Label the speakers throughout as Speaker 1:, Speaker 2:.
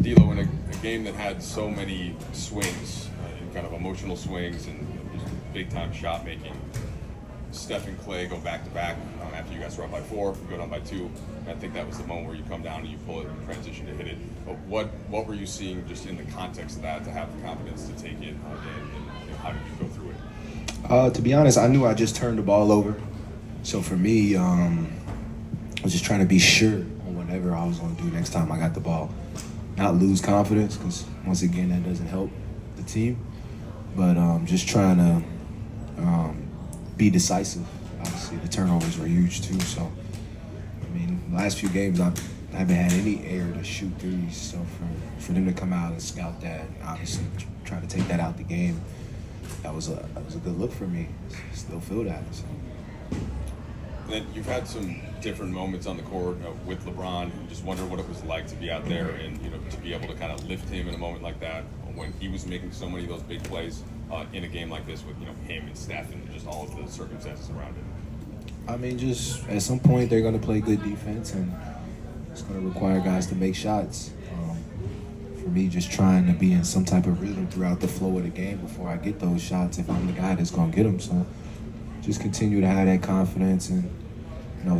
Speaker 1: D'Lo, in a game that had so many swings, kind of emotional swings and just big-time shot making, Steph and Clay go back-to-back after you guys were up by 4, you go down by 2. And I think that was the moment where you come down and you pull it and transition to hit it. But what were you seeing just in the context of that to have the confidence to take it, and how did you go through it?
Speaker 2: To be honest, I knew I just turned the ball over. So for me, I was just trying to be sure on whatever I was going to do next time I got the ball. Not lose confidence, because once again, that doesn't help the team. But just trying to be decisive. Obviously, the turnovers were huge too. So, I mean, the last few games I haven't had any air to shoot threes. So for them to come out and scout that, obviously trying to take that out the game, that was a good look for me. Still feel that. So.
Speaker 1: And then you've had some different moments on the court with LeBron, and just wonder what it was like to be out there and to be able to kind of lift him in a moment like that when he was making so many of those big plays in a game like this with him and Steph and just all of the circumstances around it.
Speaker 2: I mean, just at some point they're going to play good defense, and it's going to require guys to make shots. For me, just trying to be in some type of rhythm throughout the flow of the game before I get those shots if I'm the guy that's going to get them. So just continue to have that confidence, and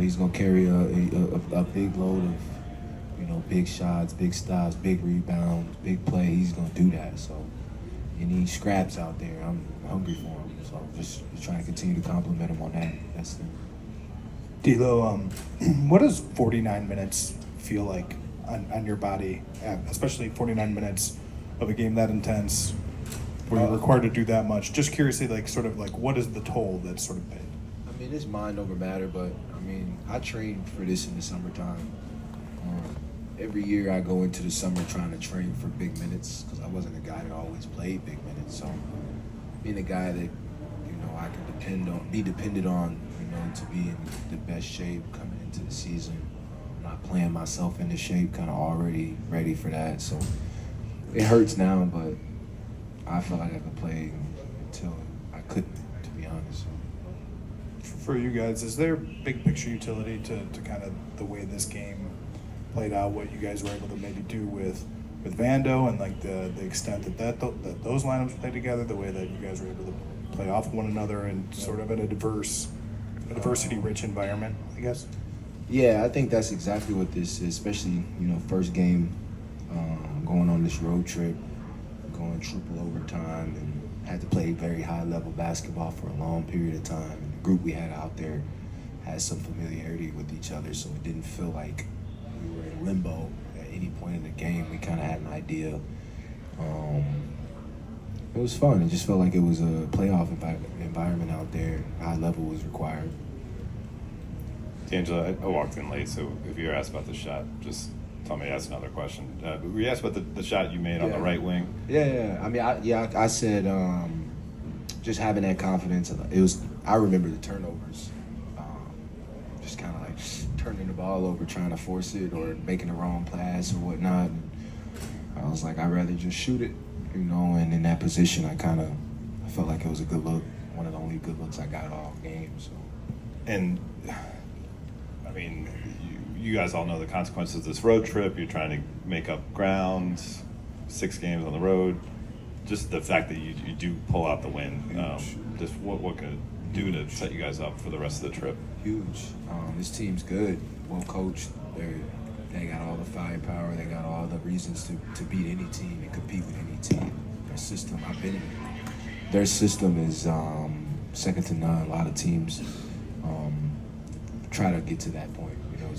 Speaker 2: he's going to carry a big load of big shots, big stops, big rebounds, big play. He's going to do that. So any scraps out there, I'm hungry for him. So just trying to continue to compliment him on that. That's the
Speaker 3: D'Lo, what does 49 minutes feel like on your body, especially 49 minutes of a game that intense, where you're required to do that much? Just curiously, what is the toll that's sort of paid?
Speaker 2: I mean, it's mind over matter, but I mean, I train for this in the summertime. Every year I go into the summer trying to train for big minutes because I wasn't a guy that always played big minutes. So being a guy that I can be depended on, to be in the best shape coming into the season. I'm not playing myself into shape, kind of already ready for that. So it hurts now, but I feel like I could play until I couldn't, to be honest.
Speaker 3: For you guys, is there big picture utility to kind of the way this game played out, what you guys were able to maybe do with Vando and like the extent that those lineups played together, the way that you guys were able to play off one another and sort of in a diversity-rich environment, I guess?
Speaker 2: Yeah, I think that's exactly what this is, especially, first game, going on this road trip, going triple overtime, and had to play very high-level basketball for a long period of time. And the group we had out there had some familiarity with each other, so it didn't feel like we were in limbo at any point in the game. We kind of had an idea. It was fun. It just felt like it was a playoff environment out there. High level was required.
Speaker 4: D'Angelo, I walked in late, so if you were asked about the shot, just tell me to ask another question. Were you asked about the shot you made on the right wing?
Speaker 2: Yeah. I mean, I said just having that confidence. I remember the turnovers. Just kind of like turning the ball over, trying to force it, or making the wrong pass or whatnot. And I was like, I'd rather just shoot it. And in that position, I felt like it was a good look, one of the only good looks I got all game. So,
Speaker 4: and I mean, you guys all know the consequences of this road trip. You're trying to make up ground, 6 games on the road. Just the fact that you do pull out the win, just what can it do to set you guys up for the rest of the trip?
Speaker 2: Huge. This team's good, well coached. They got all the firepower. They got all the reasons to beat any team and compete with any team. Their system, I've been in it. Their system is second to none. A lot of teams try to get to that point,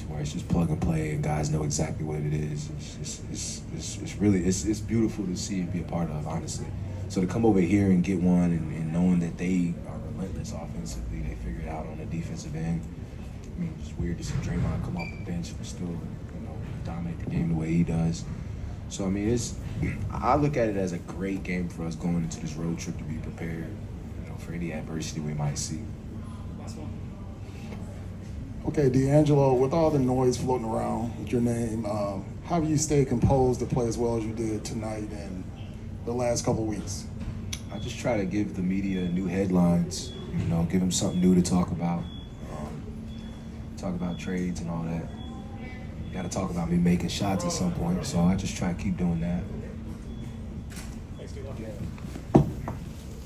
Speaker 2: where it's just plug and play and guys know exactly what it is. It's really beautiful to see and be a part of, honestly. So to come over here and get one and knowing that they are relentless offensively, they figure it out on the defensive end. I mean, it's weird to see Draymond come off the bench and still, dominate the game the way he does. So, I mean, I look at it as a great game for us going into this road trip to be prepared, for any adversity we might see.
Speaker 5: Okay, D'Angelo, with all the noise floating around with your name, how do you stay composed to play as well as you did tonight and the last couple of weeks?
Speaker 2: I just try to give the media new headlines, give them something new to talk about trades and all that. You to talk about me making shots at some point. So I just try to keep doing that.
Speaker 1: Thanks, dude.